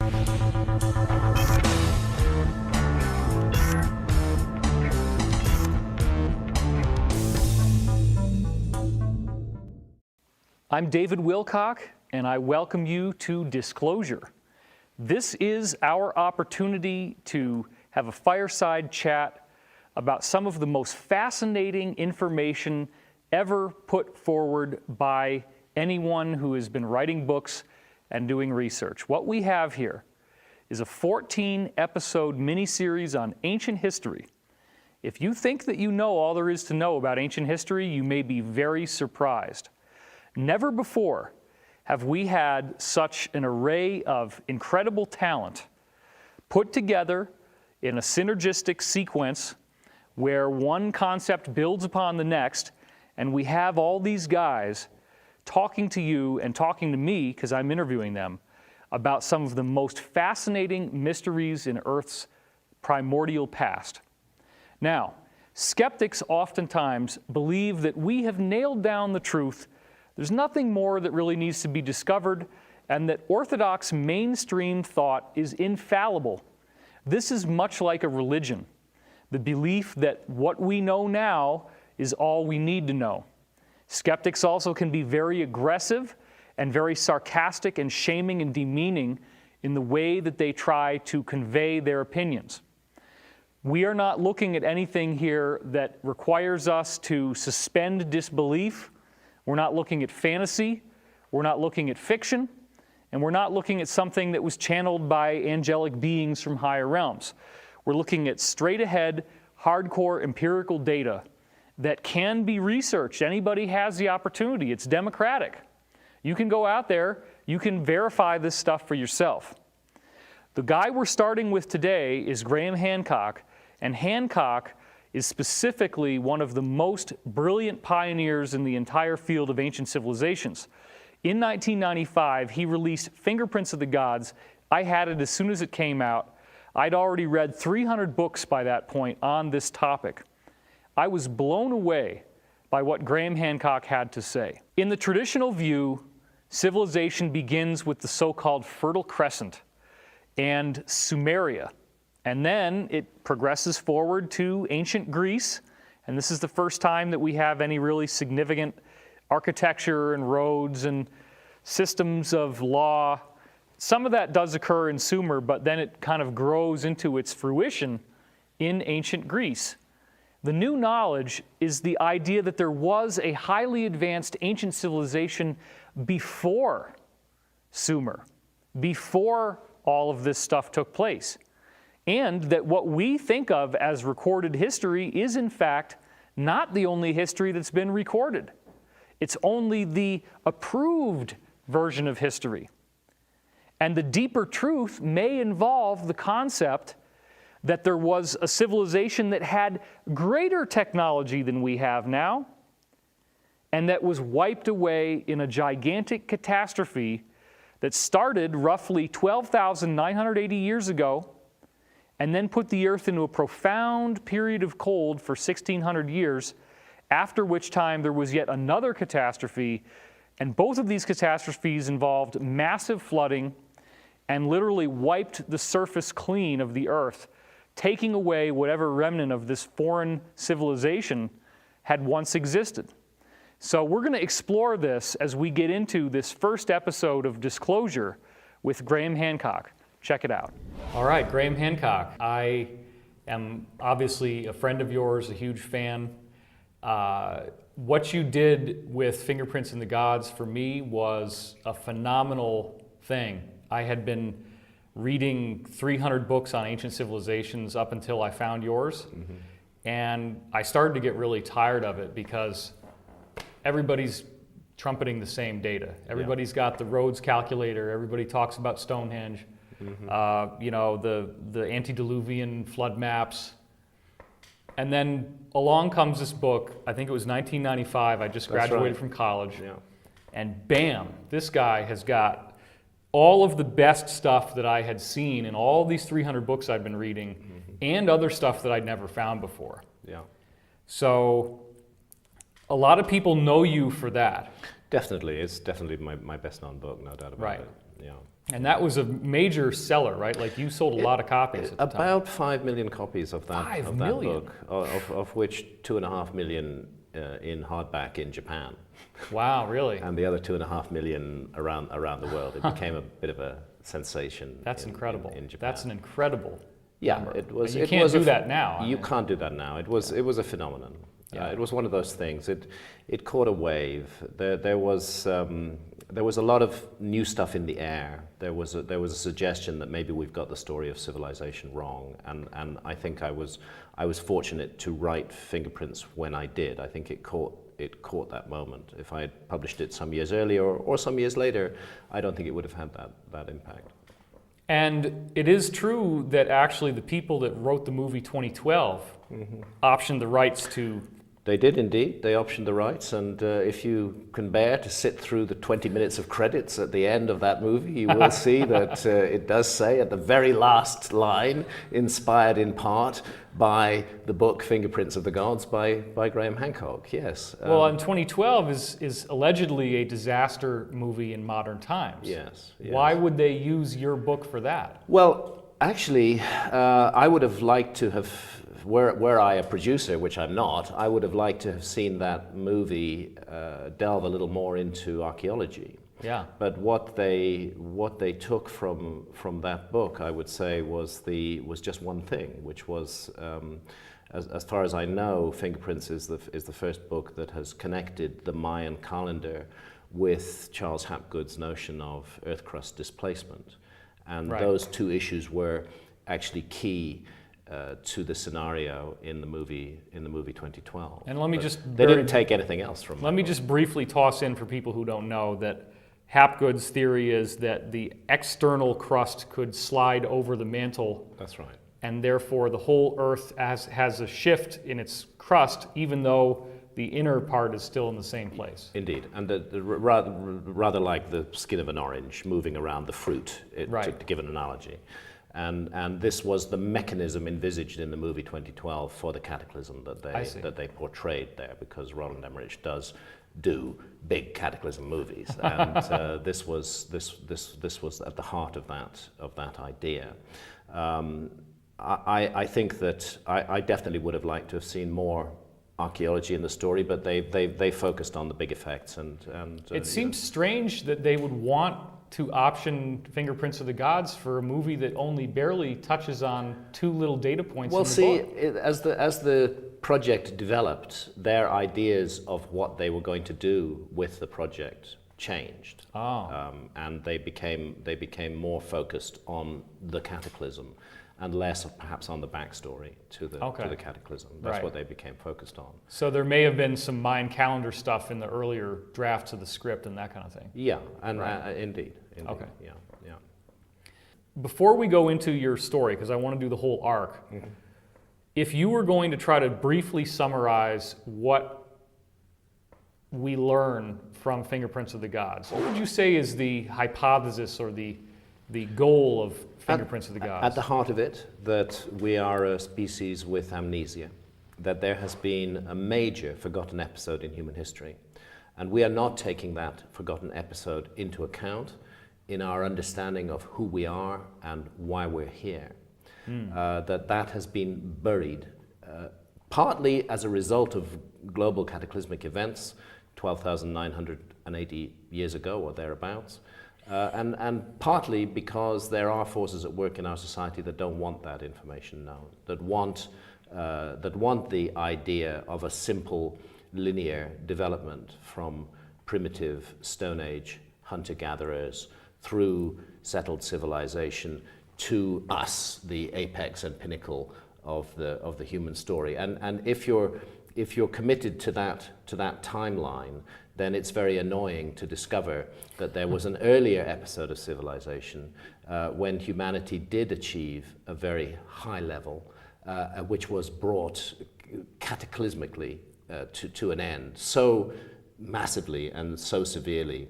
I'm David Wilcock, and I welcome you to Disclosure. This is our opportunity to have a fireside chat about some of the most fascinating information ever put forward by anyone who has been writing books and doing research. What we have here is a 14-episode miniseries on ancient history. If you think that you know all there is to know about ancient history, you may be very surprised. Never before have we had such an array of incredible talent put together in a synergistic sequence where one concept builds upon the next, and we have all these guys talking to you and talking to me, because I'm interviewing them, about some of the most fascinating mysteries in Earth's primordial past. Now, skeptics oftentimes believe that we have nailed down the truth. There's nothing more that really needs to be discovered, and that orthodox mainstream thought is infallible. This is much like a religion, the belief that what we know now is all we need to know. Skeptics also can be very aggressive and very sarcastic and shaming and demeaning in the way that they try to convey their opinions. We are not looking at anything here that requires us to suspend disbelief. We're not looking at fantasy, we're not looking at fiction, and we're not looking at something that was channeled by angelic beings from higher realms. We're looking at straight-ahead, hardcore empirical data that can be researched. Anybody has the opportunity. It's democratic. You can go out there, you can verify this stuff for yourself. The guy we're starting with today is Graham Hancock, and Hancock is specifically one of the most brilliant pioneers in the entire field of ancient civilizations. In 1995, he released Fingerprints of the Gods. I had it as soon as it came out. I'd already read 300 books by that point on this topic. I was blown away by what Graham Hancock had to say. In the traditional view, civilization begins with the so-called Fertile Crescent and Sumeria. And then it progresses forward to ancient Greece, and this is the first time that we have any really significant architecture and roads and systems of law. Some of that does occur in Sumer, but then it kind of grows into its fruition in ancient Greece. The new knowledge is the idea that there was a highly advanced ancient civilization before Sumer, before all of this stuff took place. And that what we think of as recorded history is, in fact, not the only history that's been recorded. It's only the approved version of history. And the deeper truth may involve the concept that there was a civilization that had greater technology than we have now, and that was wiped away in a gigantic catastrophe that started roughly 12,980 years ago, and then put the Earth into a profound period of cold for 1,600 years, after which time there was yet another catastrophe, and both of these catastrophes involved massive flooding and literally wiped the surface clean of the Earth, taking away whatever remnant of this foreign civilization had once existed. So we're going to explore this as we get into this first episode of Disclosure with Graham Hancock. Check it out. All right, Graham Hancock. I am obviously a friend of yours, a huge fan. What you did with Fingerprints in the Gods for me was a phenomenal thing. I had been reading 300 books on ancient civilizations up until I found yours. Mm-hmm. And I started to get really tired of it because everybody's trumpeting the same data. Everybody's got the Rhodes calculator. Everybody talks about Stonehenge. Mm-hmm. The antediluvian flood maps. And then along comes this book. I think it was 1995. I just graduated from college. Yeah. And bam, this guy has got all of the best stuff that I had seen in all these 300 books I'd been reading, mm-hmm. and other stuff that I'd never found before. Yeah. So a lot of people know you for that. Definitely. It's definitely my best known book, no doubt about it. yeah. And that was a major seller, right? Like you sold a lot of copies at the time. About 5 million copies of that, 5 that million? book, of which 2.5 million in hardback in Japan. Wow, really? And the other 2.5 million around the world. It became a bit of a sensation. That's incredible. In Japan. That's an incredible Yeah, number. it was. And you it can't was do that now. You can't do that now. It was a phenomenon. Yeah. It was one of those things. It caught a wave. There was a lot of new stuff in the air. There was a suggestion that maybe we've got the story of civilization wrong, and I think I was fortunate to write Fingerprints when I did. I think it caught that moment. If I had published it some years earlier or some years later, I don't think it would have had that impact. And it is true that actually the people that wrote the movie 2012 optioned the rights to. They did indeed. They optioned the rights, and if you can bear to sit through the 20 minutes of credits at the end of that movie, you will see that it does say at the very last line, inspired in part by the book Fingerprints of the Gods by Graham Hancock. Yes. Well, and 2012 is allegedly a disaster movie in modern times. Yes. Why would they use your book for that? Well, actually, I would have liked to have. Were I a producer, which I'm not, I would have liked to have seen that movie delve a little more into archaeology. Yeah. But what they took from that book, I would say, was just one thing, which was, as far as I know, Fingerprints is the first book that has connected the Mayan calendar with Charles Hapgood's notion of Earth crust displacement, and those two issues were actually key to the scenario in the movie 2012. And let me they didn't take anything else from. Let me just briefly toss in for people who don't know that Hapgood's theory is that the external crust could slide over the mantle. That's right. And therefore the whole Earth has a shift in its crust, even though the inner part is still in the same place. Indeed, and rather like the skin of an orange moving around the fruit, to give an analogy. And this was the mechanism envisaged in the movie 2012 for the cataclysm that they portrayed there, because Roland Emmerich does do big cataclysm movies, and this was at the heart of that idea. I think that I definitely would have liked to have seen more archaeology in the story, but they focused on the big effects and it seems strange that they would want to option Fingerprints of the Gods for a movie that only barely touches on 2 little data points in the book. As the project developed, their ideas of what they were going to do with the project changed, and they became more focused on the cataclysm and less perhaps on the backstory to the cataclysm. That's what they became focused on. So there may have been some Mayan calendar stuff in the earlier drafts of the script and that kind of thing. Yeah, and indeed. Okay. Yeah. Before we go into your story, because I want to do the whole arc, if you were going to try to briefly summarize what we learn from Fingerprints of the Gods, what would you say is the hypothesis or the goal of Fingerprints of the Gods? At the heart of it, that we are a species with amnesia, that there has been a major forgotten episode in human history, and we are not taking that forgotten episode into account in our understanding of who we are and why we're here. That has been buried, partly as a result of global cataclysmic events, 12,980 years ago or thereabouts, and partly because there are forces at work in our society that don't want that information known, that want the idea of a simple linear development from primitive Stone Age hunter-gatherers through settled civilization to us, the apex and pinnacle of the human story. And if you're committed to that timeline, then it's very annoying to discover that there was an earlier episode of civilization when humanity did achieve a very high level, which was brought cataclysmically to an end, so massively and so severely,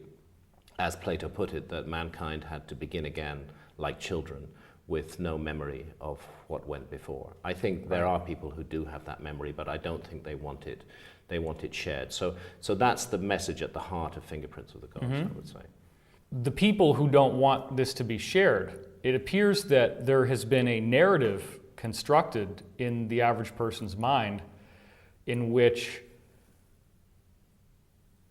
as Plato put it, that mankind had to begin again like children with no memory of what went before. I think there are people who do have that memory, but I don't think they want it shared. So that's the message at the heart of Fingerprints of the Gods, I would say. the people who don't want this to be shared, it appears that there has been a narrative constructed in the average person's mind in which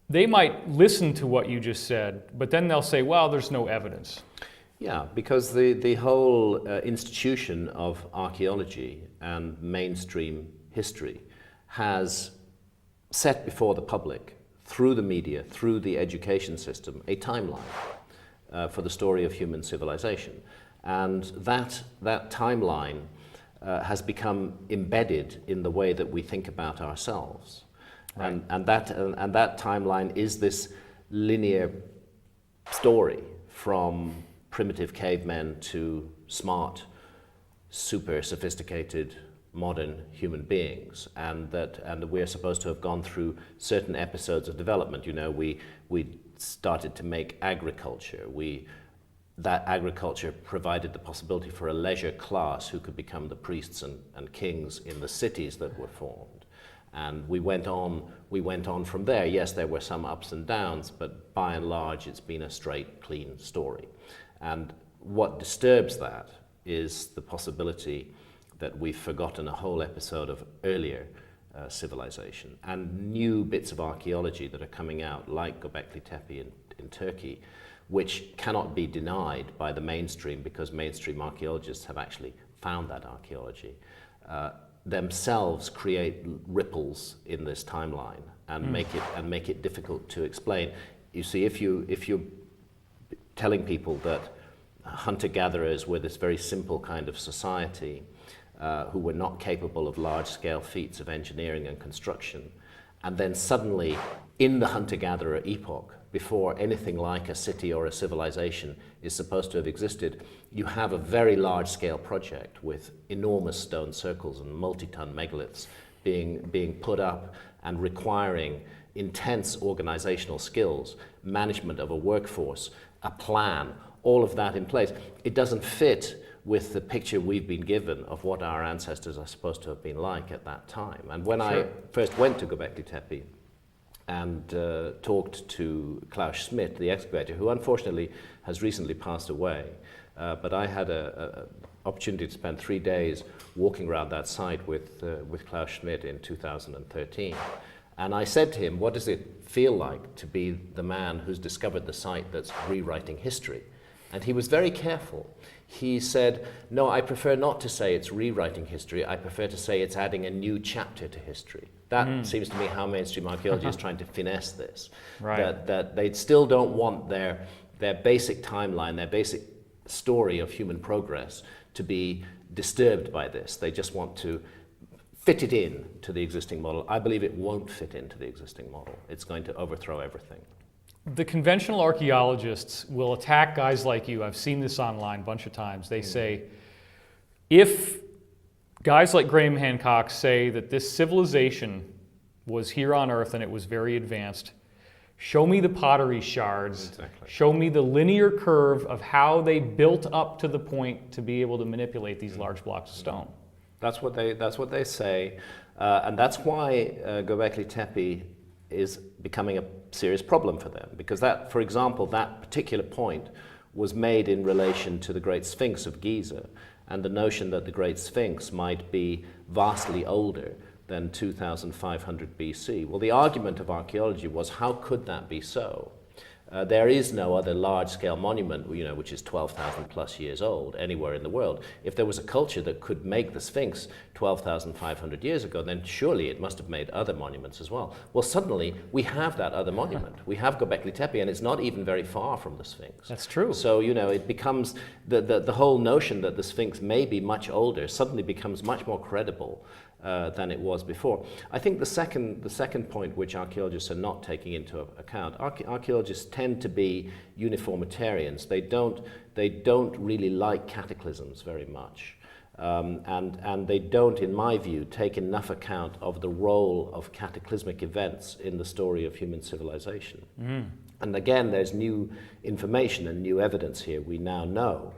they might listen to what you just said, but then they'll say, well, there's no evidence. Yeah, because the whole institution of archaeology and mainstream history has set before the public, through the media, through the education system, a timeline for the story of human civilization. And that timeline has become embedded in the way that we think about ourselves. Right. And that timeline is this linear story from primitive cavemen to smart, super sophisticated, modern human beings, and that we're supposed to have gone through certain episodes of development. You know, we started to make agriculture. That agriculture provided the possibility for a leisure class who could become the priests and kings in the cities that were formed. And we went on from there. Yes, there were some ups and downs, but by and large, it's been a straight, clean story. And what disturbs that is the possibility that we've forgotten a whole episode of earlier civilization and new bits of archaeology that are coming out, like Göbekli Tepe in Turkey, which cannot be denied by the mainstream because mainstream archaeologists have actually found that archaeology. Themselves create ripples in this timeline and make it difficult to explain. You see, if you're telling people that hunter-gatherers were this very simple kind of society who were not capable of large-scale feats of engineering and construction, and then suddenly in the hunter-gatherer epoch, before anything like a city or a civilization is supposed to have existed, you have a very large-scale project with enormous stone circles and multi-ton megaliths being put up and requiring intense organizational skills, management of a workforce, a plan, all of that in place. It doesn't fit with the picture we've been given of what our ancestors are supposed to have been like at that time. And when I first went to Göbekli Tepe and talked to Klaus Schmidt, the excavator, who unfortunately has recently passed away, but I had an opportunity to spend 3 days walking around that site with Klaus Schmidt in 2013. And I said to him, what does it feel like to be the man who's discovered the site that's rewriting history? And he was very careful. He said, no, I prefer not to say it's rewriting history. I prefer to say it's adding a new chapter to history. That seems to me how mainstream archaeology is trying to finesse this. Right. That they still don't want their basic timeline, their basic story of human progress to be disturbed by this. They just want to fit it in to the existing model. I believe it won't fit into the existing model. It's going to overthrow everything. The conventional archaeologists will attack guys like you. I've seen this online a bunch of times. They say, if guys like Graham Hancock say that this civilization was here on Earth and it was very advanced, show me the pottery shards, exactly. Show me the linear curve of how they built up to the point to be able to manipulate these large blocks of stone. That's what they say, and that's why Göbekli Tepe is becoming a serious problem for them, because that, for example, that particular point was made in relation to the Great Sphinx of Giza, and the notion that the Great Sphinx might be vastly older than 2500 BC. Well, the argument of archaeology was, how could that be so? There is no other large-scale monument, which is 12,000 plus years old anywhere in the world. If there was a culture that could make the Sphinx 12,500 years ago, then surely it must have made other monuments as well. Well, suddenly we have that other monument. We have Göbekli Tepe, and it's not even very far from the Sphinx. That's true. So, it becomes, the whole notion that the Sphinx may be much older suddenly becomes much more credible than it was before. I think the second point which archaeologists are not taking into account, archaeologists tend to be uniformitarians. They don't really like cataclysms very much. And they don't, in my view, take enough account of the role of cataclysmic events in the story of human civilization. And again, there's new information and new evidence here. We now know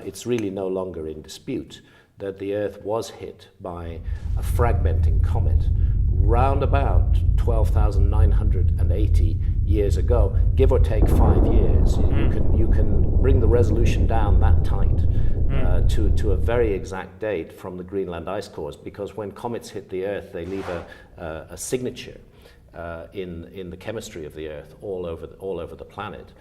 it's really no longer in dispute that the Earth was hit by a fragmenting comet round about 12,980 years ago, give or take 5 years. You can bring the resolution down that tight to a very exact date from the Greenland ice cores, because when comets hit the Earth, they leave a signature in the chemistry of the Earth all over the planet.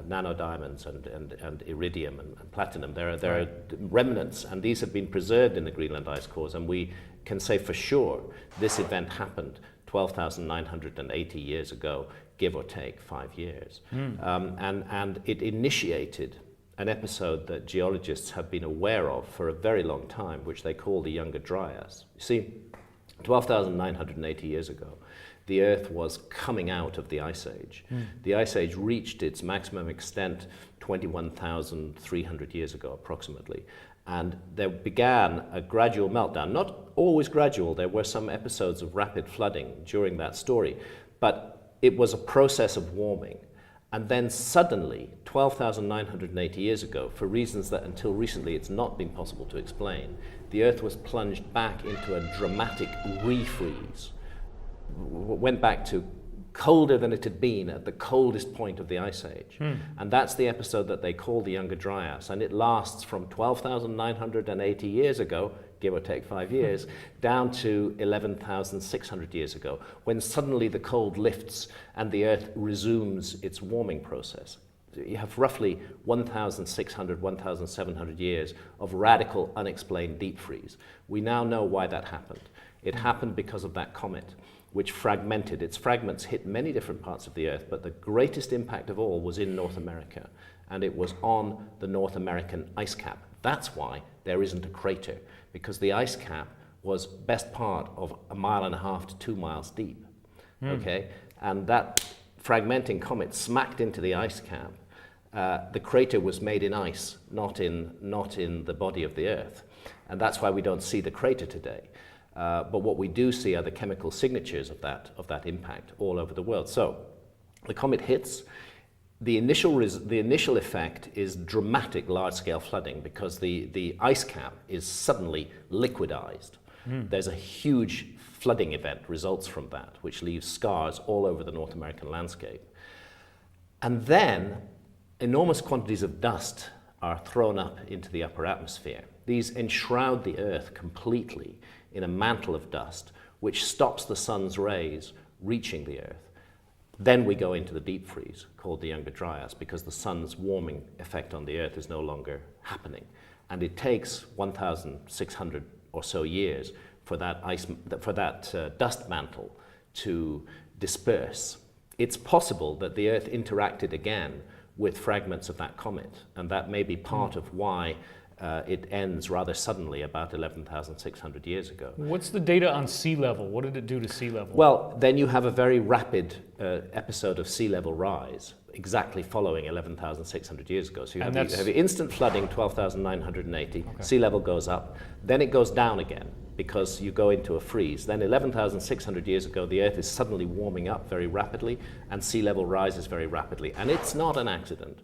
Nanodiamonds and iridium and platinum. There are remnants, and these have been preserved in the Greenland ice cores, and we can say for sure this event happened 12,980 years ago, give or take 5 years. And it initiated an episode that geologists have been aware of for a very long time, which they call the Younger Dryas. You see, 12,980 years ago, the Earth was coming out of the Ice Age. The Ice Age reached its maximum extent 21,300 years ago, approximately. And there began a gradual meltdown. Not always gradual, there were some episodes of rapid flooding during that story, but it was a process of warming. And then suddenly, 12,980 years ago, for reasons that until recently it's not been possible to explain, the Earth was plunged back into a dramatic refreeze. Went back to colder than it had been at the coldest point of the Ice Age. And that's the episode that they call the Younger Dryas. And it lasts from 12,980 years ago, give or take 5 years, down to 11,600 years ago, when suddenly the cold lifts and the Earth resumes its warming process. You have roughly 1,600, 1,700 years of radical, unexplained deep freeze. We now know why that happened. It happened because of that comet, which fragmented. Its fragments hit many different parts of the Earth, but the greatest impact of all was in North America, and it was on the North American ice cap. That's why there isn't a crater, because the ice cap was best part of 1.5 miles to 2 miles deep. Okay, and that fragmenting comet smacked into the ice cap. The crater was made in ice, not in the body of the Earth, and that's why we don't see the crater today. But what we do see are the chemical signatures of that impact all over the world. So the comet hits. The initial effect is dramatic large-scale flooding, because the ice cap is suddenly liquidized. There's a huge flooding event results from that, which leaves scars all over the North American landscape. And then enormous quantities of dust are thrown up into the upper atmosphere. These enshroud the Earth completely in a mantle of dust, which stops the sun's rays reaching the Earth. Then we go into the deep freeze, called the Younger Dryas, because the sun's warming effect on the Earth is no longer happening. And it takes 1,600 or so years for that dust mantle to disperse. It's possible that the Earth interacted again with fragments of that comet, and that may be part of why it ends rather suddenly about 11,600 years ago. What's the data on sea level? What did it do to sea level? Well, then you have a very rapid episode of sea level rise, exactly following 11,600 years ago. So you have the instant flooding, 12,980, sea level goes up, then it goes down again, because you go into a freeze. Then 11,600 years ago, the Earth is suddenly warming up very rapidly, and sea level rises very rapidly. And it's not an accident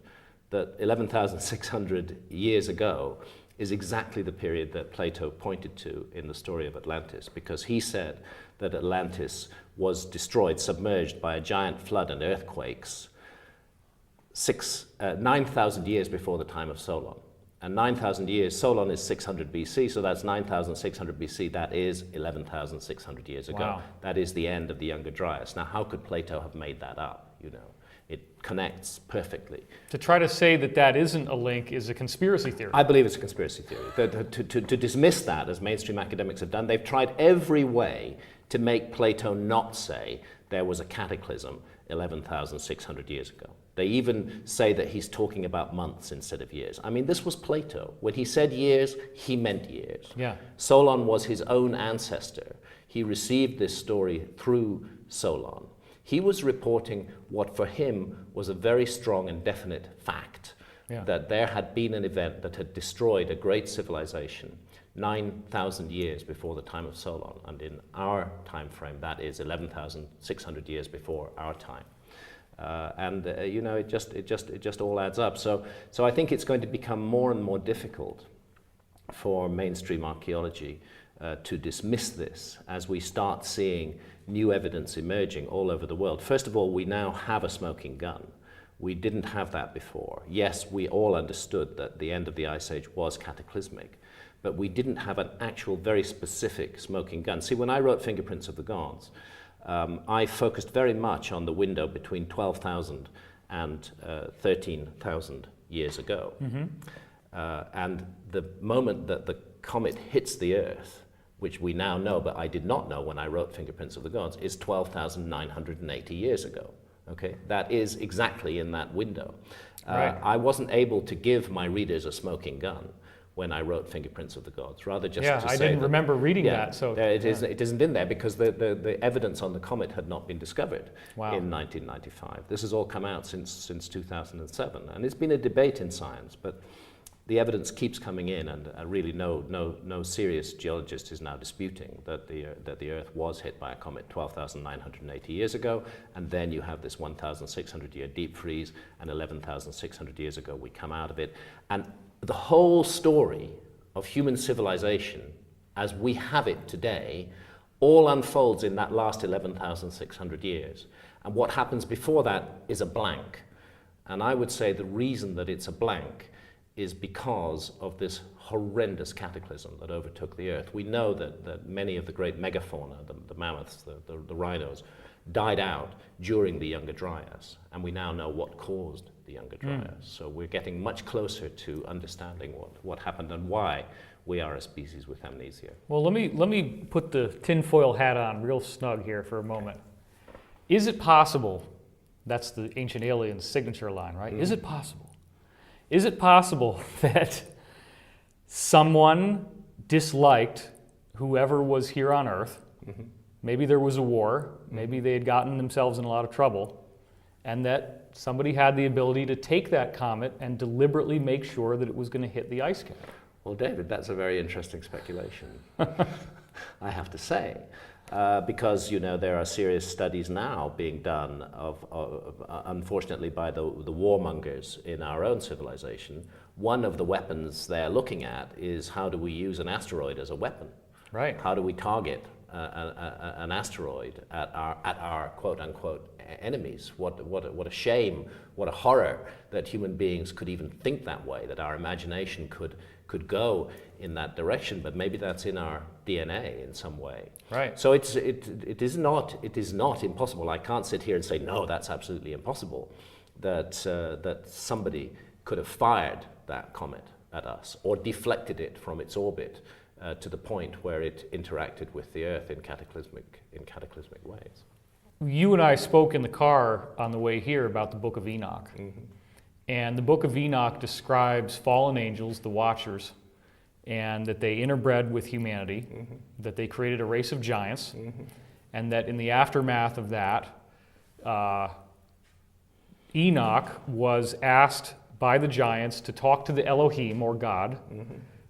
that 11,600 years ago is exactly the period that Plato pointed to in the story of Atlantis, because he said that Atlantis was destroyed, submerged by a giant flood and earthquakes 9,000 years before the time of Solon. And 9,000 years, Solon is 600 BC, so that's 9,600 BC. That is 11,600 years ago. Wow. That is the end of the Younger Dryas. Now, how could Plato have made that up? You know, it connects perfectly. To try to say that that isn't a link is a conspiracy theory. I believe it's a conspiracy theory. To dismiss that, as mainstream academics have done, they've tried every way to make Plato not say there was a cataclysm 11,600 years ago. They even say that he's talking about months instead of years. I mean, this was Plato. When he said years, he meant years. Yeah. Solon was his own ancestor. He received this story through Solon. He was reporting what for him was a very strong and definite fact, that there had been an event that had destroyed a great civilization 9,000 years before the time of Solon. And in our time frame, that is 11,600 years before our time. You know, it just all adds up. So I think it's going to become more and more difficult for mainstream archaeology to dismiss this as we start seeing new evidence emerging all over the world. First of all, we now have a smoking gun. We didn't have that before. Yes, we all understood that the end of the Ice Age was cataclysmic, but we didn't have an actual very specific smoking gun. See, when I wrote Fingerprints of the Gods, I focused very much on the window between 12,000 and 13,000 years ago. And the moment that the comet hits the Earth, which we now know, but I did not know when I wrote Fingerprints of the Gods, is 12,980 years ago. Okay, that is exactly in that window. Right. I wasn't able to give my readers a smoking gun when I wrote Fingerprints of the Gods, rather just to say I didn't remember reading yeah, that. So it isn't in there because the evidence on the comet had not been discovered in 1995. This has all come out since 2007, and it's been a debate in science, but the evidence keeps coming in, and really no serious geologist is now disputing that the Earth was hit by a comet 12,980 years ago, and then you have this 1,600-year deep freeze, and 11,600 years ago we come out of it. And the whole story of human civilization as we have it today all unfolds in that last 11,600 years. And what happens before that is a blank. And I would say the reason that it's a blank is because of this horrendous cataclysm that overtook the Earth. We know that many of the great megafauna, the mammoths, the rhinos, died out during the Younger Dryas, and we now know what caused the Younger Dryas. So we're getting much closer to understanding what happened and why we are a species with amnesia. Well, let me put the tinfoil hat on real snug here for a moment. Is it possible, that's the Ancient Aliens signature line, right? Is it possible? Is it possible that someone disliked whoever was here on Earth? Maybe there was a war, maybe they had gotten themselves in a lot of trouble, and that somebody had the ability to take that comet and deliberately make sure that it was going to hit the ice cap? Well, David, that's a very interesting speculation, I have to say. Because there are serious studies now being done unfortunately by the warmongers in our own civilization. One of the weapons they're looking at is how do we use an asteroid as a weapon? Right. How do we target an asteroid at our quote unquote enemies? What a shame, what a horror that human beings could even think that way, that our imagination could go in that direction, but maybe that's in our DNA in some way. Right. So it is not impossible. I can't sit here and say no, that's absolutely impossible. That somebody could have fired that comet at us or deflected it from its orbit to the point where it interacted with the Earth in cataclysmic ways. You and I spoke in the car on the way here about the Book of Enoch. And the Book of Enoch describes fallen angels, the Watchers, and that they interbred with humanity, that they created a race of giants, and that in the aftermath of that, Enoch was asked by the giants to talk to the Elohim, or God,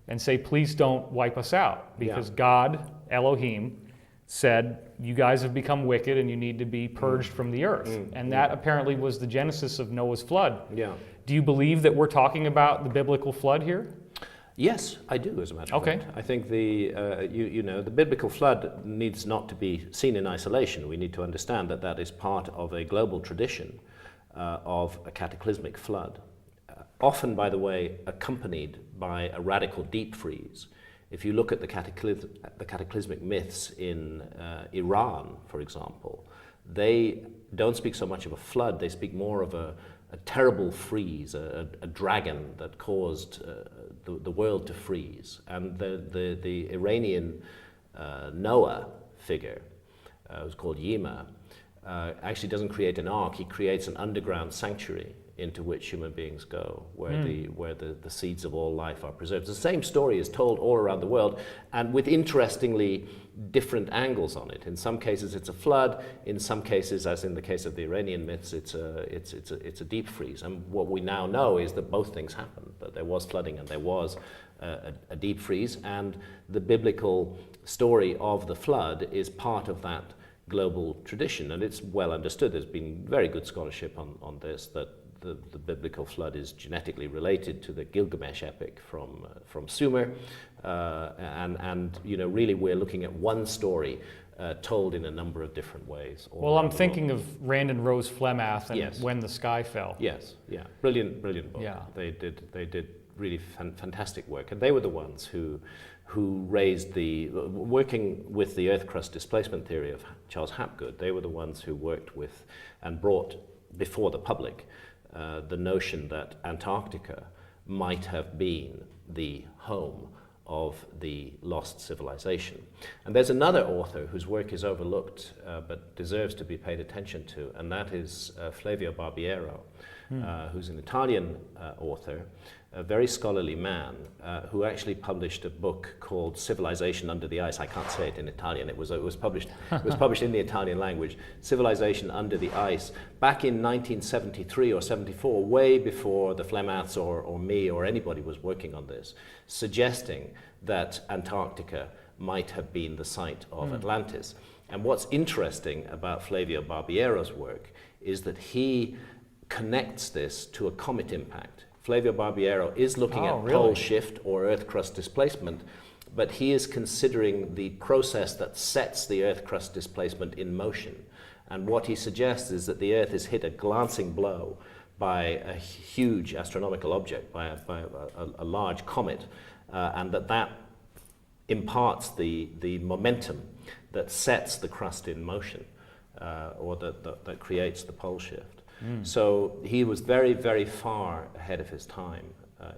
and say, please don't wipe us out, because God, Elohim, said, you guys have become wicked and you need to be purged from the earth. And that apparently was the genesis of Noah's flood. Yeah. Do you believe that we're talking about the biblical flood here? Yes, I do, as a matter of fact. I think the biblical flood needs not to be seen in isolation. We need to understand that that is part of a global tradition of a cataclysmic flood. Often, by the way, accompanied by a radical deep freeze. If you look at the cataclysmic myths in Iran, for example, they don't speak so much of a flood, they speak more of a terrible freeze, a dragon that caused the world to freeze. And the Iranian Noah figure, who's called Yima, actually doesn't create an ark, he creates an underground sanctuary into which human beings go, where the seeds of all life are preserved. The same story is told all around the world, and with interestingly different angles on it. In some cases it's a flood, in some cases, as in the case of the Iranian myths, it's a deep freeze. And what we now know is that both things happened, that there was flooding and there was a deep freeze, and the biblical story of the flood is part of that global tradition, and it's well understood. There's been very good scholarship on this, that the biblical flood is genetically related to the Gilgamesh epic from Sumer, and really we're looking at one story told in a number of different ways. Well, I'm thinking of Rand and Rose Flemath and Yes. When the Sky Fell. Yes, yeah, brilliant book. Yeah. They did really fantastic work, and they were the ones who raised working with the Earth crust displacement theory of Charles Hapgood. They were the ones who worked with and brought before the public the notion that Antarctica might have been the home of the lost civilization. And there's another author whose work is overlooked but deserves to be paid attention to, and that is Flavio Barbiero, who's an Italian author, a very scholarly man, who actually published a book called Civilization Under the Ice. I can't say it in Italian. It was published in the Italian language. Civilization Under the Ice, back in 1973 or 74, way before the Flemaths or me or anybody was working on this, suggesting that Antarctica might have been the site of Atlantis. And what's interesting about Flavio Barbiero's work is that he connects this to a comet impact. Flavio Barbiero is looking at pole shift or Earth crust displacement, but he is considering the process that sets the Earth crust displacement in motion. And what he suggests is that the Earth is hit a glancing blow by a huge astronomical object, by a large comet, and that imparts the momentum that sets the crust in motion, or that creates the pole shift. So he was very, very far ahead of his time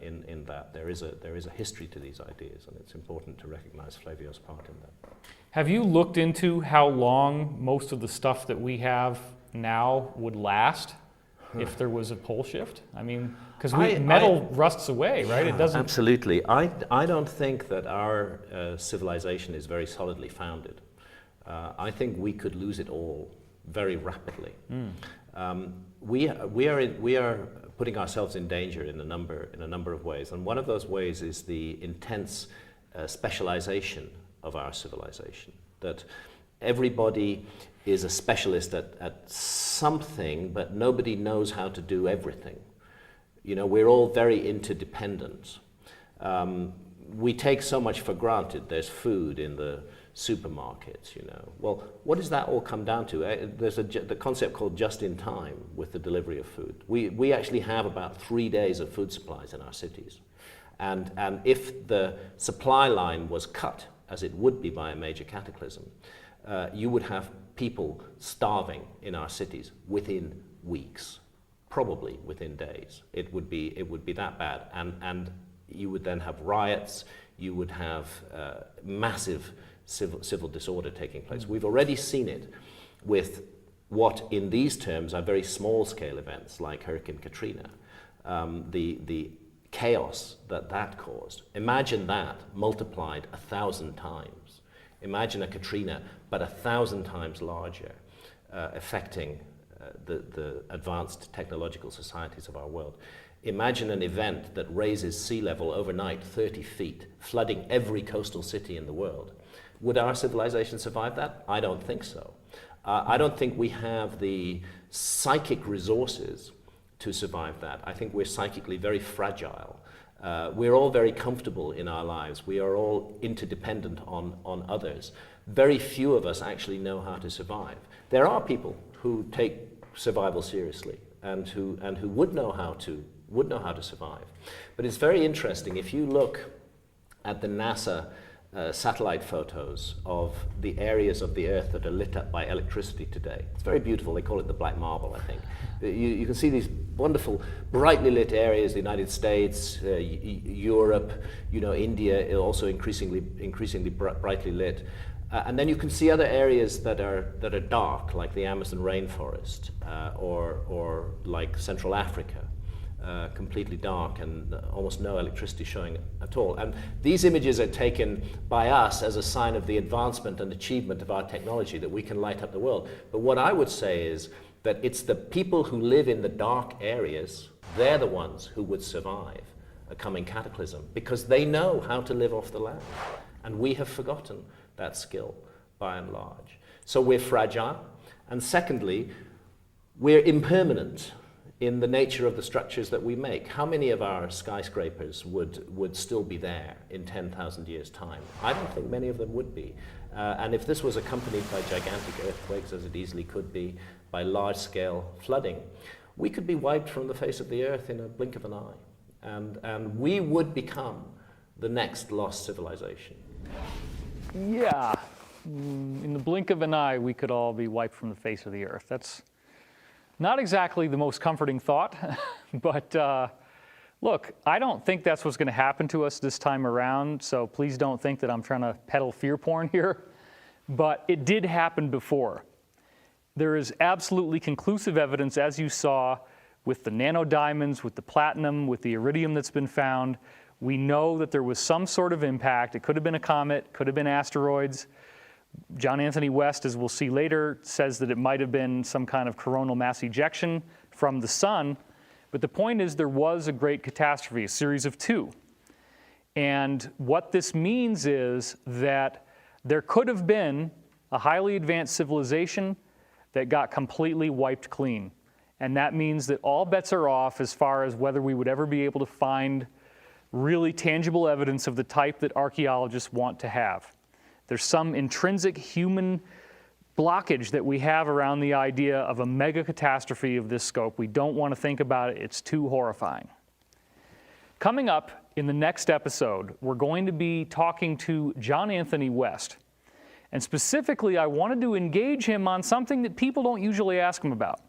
in that. There is a history to these ideas, and it's important to recognize Flavio's part in that. Have you looked into how long most of the stuff that we have now would last if there was a pole shift? I mean, because metal rusts away, right? It doesn't. Absolutely. I don't think that our civilization is very solidly founded. I think we could lose it all very rapidly. We are putting ourselves in danger in a number of ways, and one of those ways is the intense specialization of our civilization. That everybody is a specialist at something, but nobody knows how to do everything. You know, we're all very interdependent. We take so much for granted. There's food in the supermarkets, you know. Well, what does that all come down to? There's the concept called just in time with the delivery of food. We actually have about 3 days of food supplies in our cities. And if the supply line was cut, as it would be by a major cataclysm, you would have people starving in our cities within weeks, probably within days. It would be that bad. And you would then have riots, you would have massive civil disorder taking place. We've already seen it with what in these terms are very small scale events like Hurricane Katrina. The chaos that caused. Imagine that multiplied 1,000 times. Imagine a Katrina, but 1,000 times larger, affecting the advanced technological societies of our world. Imagine an event that raises sea level overnight 30 feet, flooding every coastal city in the world. Would our civilization survive that? I don't think so. I don't think we have the psychic resources to survive that. I think we're psychically very fragile. We're all very comfortable in our lives. We are all interdependent on others. Very few of us actually know how to survive. There are people who take survival seriously and who would know how to survive. But it's very interesting. If you look at the NASA satellite photos of the areas of the Earth that are lit up by electricity today. It's very beautiful. They call it the black marble, I think. You can see these wonderful, brightly lit areas, the United States, Europe, you know, India, also increasingly brightly lit. And then you can see other areas that are dark, like the Amazon rainforest, or like Central Africa. Completely dark and almost no electricity showing at all. And these images are taken by us as a sign of the advancement and achievement of our technology, that we can light up the world. But what I would say is that it's the people who live in the dark areas, they're the ones who would survive a coming cataclysm, because they know how to live off the land. And we have forgotten that skill by and large. So we're fragile. And secondly, we're impermanent. in the nature of the structures that we make. How many of our skyscrapers would still be there in 10,000 years' time? I don't think many of them would be. And if this was accompanied by gigantic earthquakes, as it easily could be, by large-scale flooding, we could be wiped from the face of the earth in a blink of an eye. And we would become the next lost civilization. Yeah, in the blink of an eye, we could all be wiped from the face of the earth. That's not exactly the most comforting thought, but look, I don't think that's what's going to happen to us this time around, so please don't think that I'm trying to peddle fear porn here, but it did happen before. There is absolutely conclusive evidence, as you saw, with the nanodiamonds, with the platinum, with the iridium that's been found. We know that there was some sort of impact. It could have been a comet, could have been asteroids. John Anthony West, as we'll see later, says that it might have been some kind of coronal mass ejection from the sun. But the point is there was a great catastrophe, a series of two. And what this means is that there could have been a highly advanced civilization that got completely wiped clean. And that means that all bets are off as far as whether we would ever be able to find really tangible evidence of the type that archaeologists want to have. There's some intrinsic human blockage that we have around the idea of a mega catastrophe of this scope. We don't want to think about it. It's too horrifying. Coming up in the next episode, we're going to be talking to John Anthony West. And specifically, I wanted to engage him on something that people don't usually ask him about.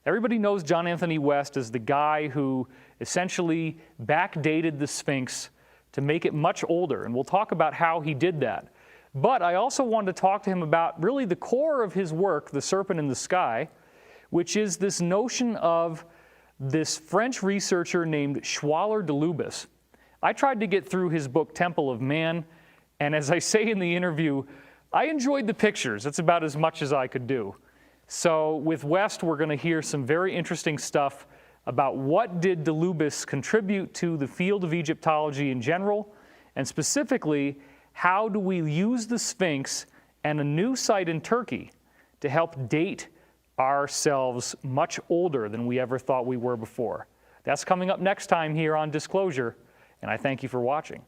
Everybody knows John Anthony West as the guy who essentially backdated the Sphinx to make it much older. And we'll talk about how he did that. But I also wanted to talk to him about really the core of his work, The Serpent in the Sky, which is this notion of this French researcher named Schwaller de Lubis. I tried to get through his book, Temple of Man, and as I say in the interview, I enjoyed the pictures. That's about as much as I could do. So with West, we're going to hear some very interesting stuff about what did de Lubis contribute to the field of Egyptology in general, and specifically, how do we use the Sphinx and a new site in Turkey to help date ourselves much older than we ever thought we were before? That's coming up next time here on Disclosure, and I thank you for watching.